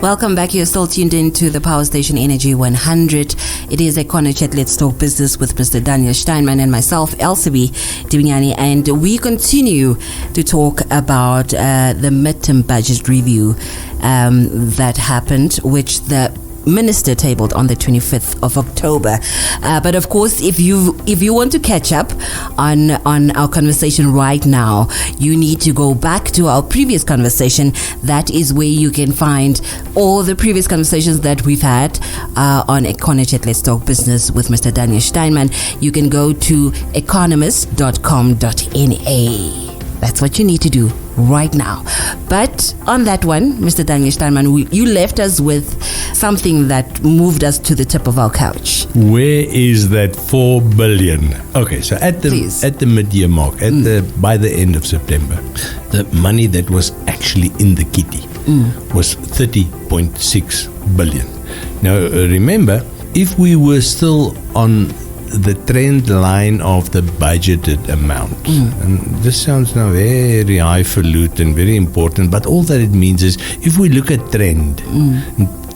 Welcome back. You're still tuned in to the Power Station Energy 100. It is a corner chat. Let's talk business with Mr. Daniel Steinman and myself, Elsabe Dibinyani, and we continue to talk about the midterm budget review that happened, which the Minister tabled on the 25th of October. But of course, if you want to catch up on our conversation right now, you need to go back to our previous conversation. That is where you can find all the previous conversations that we've had on Corner Chat Let's Talk Business with Mr. Daniel Steinman. You can go to economist.com.na. That's what you need to do right now. But on that one, Mr. Daniel Steinman, you left us with something that moved us to the tip of our couch. Where is that 4 billion? Okay, so at the mid-year mark, by the end of September, the money that was actually in the kitty was 30.6 billion. Now, remember, if we were still on the trend line of the budgeted amount. And this sounds now very highfalutin, very important, but all that it means is if we look at trend,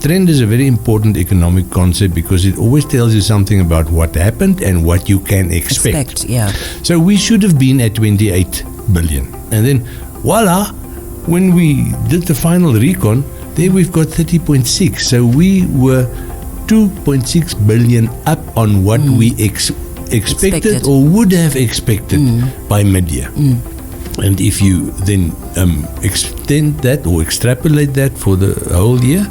trend is a very important economic concept because it always tells you something about what happened and what you can expect. So we should have been at 28 billion. And then, voila, when we did the final recon, there we've got 30.6. So we were 2.6 billion up on what we expected or would have expected by mid-year. And if you then extend that or extrapolate that for the whole year,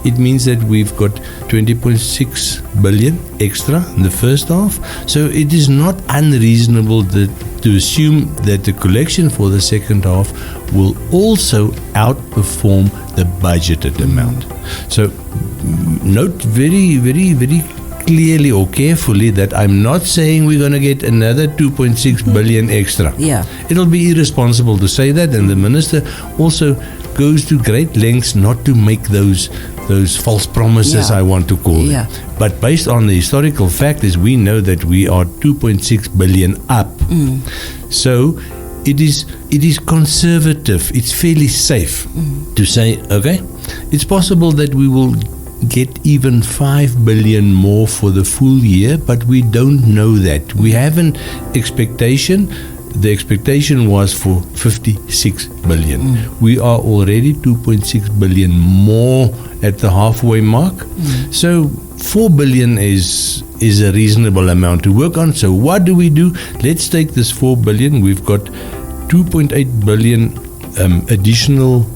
it means that we've got 20.6 billion extra in the first half. So it is not unreasonable to assume that the collection for the second half will also outperform the budgeted amount. So note very, very, very clearly or carefully that I'm not saying we're going to get another 2.6 billion extra. It'll be irresponsible to say that, and the minister also goes to great lengths not to make those false promises, I want to call them. But based on the historical fact is we know that we are 2.6 billion up. So it is conservative, it's fairly safe to say, okay, it's possible that we will get even 5 billion more for the full year, but we don't know that. We have an expectation. The expectation was for 56 billion. We are already 2.6 billion more at the halfway mark. So 4 billion is a reasonable amount to work on. So what do? Let's take this 4 billion. We've got 2.8 billion additional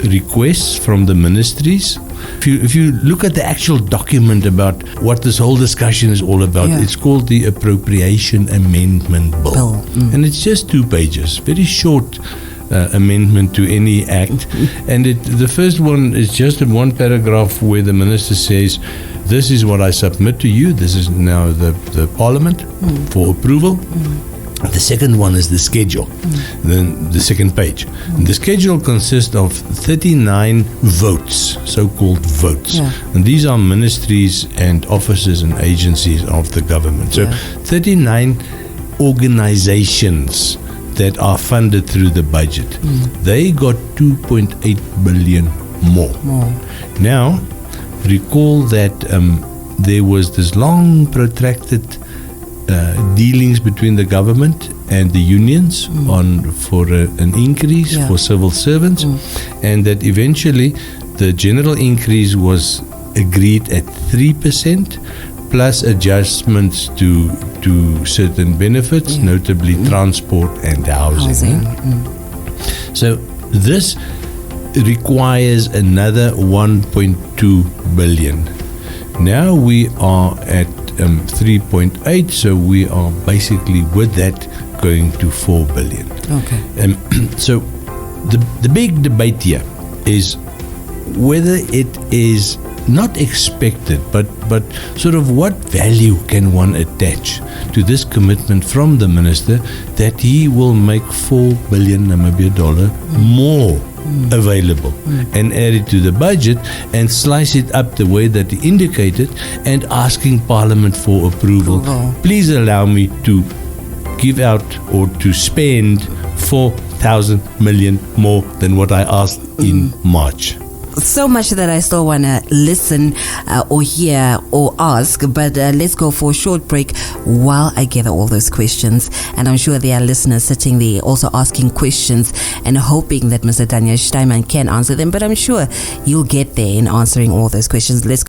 requests from the ministries. If you look at the actual document about what this whole discussion is all about, it's called the Appropriation Amendment Bill. And it's just 2 pages, very short amendment to any act. And the first one is just in one paragraph where the minister says, this is what I submit to you. This is now the Parliament for approval. The second one is the schedule, then the second page. The schedule consists of 39 votes, so-called votes. And these are ministries and offices and agencies of the government. So 39 organizations that are funded through the budget. They got 2.8 billion more. Now, recall that there was this long protracted dealings between the government and the unions for an increase for civil servants, and that eventually the general increase was agreed at 3% plus adjustments to certain benefits, notably transport and housing. So this requires another 1.2 billion. Now we are at 3.8, so we are basically with that going to 4 billion. So the big debate here is whether it is not expected, but sort of what value can one attach to this commitment from the minister that he will make 4 billion Namibia dollar more available and add it to the budget and slice it up the way that he indicated and asking Parliament for approval. Please allow me to give out or to spend 4,000 million more than what I asked in March. so much that I still want to listen or hear or ask, but let's go for a short break while I gather all those questions. And I'm sure there are listeners sitting there also asking questions and hoping that Mr. Daniel Steinman can answer them, but I'm sure you'll get there in answering all those questions. Let's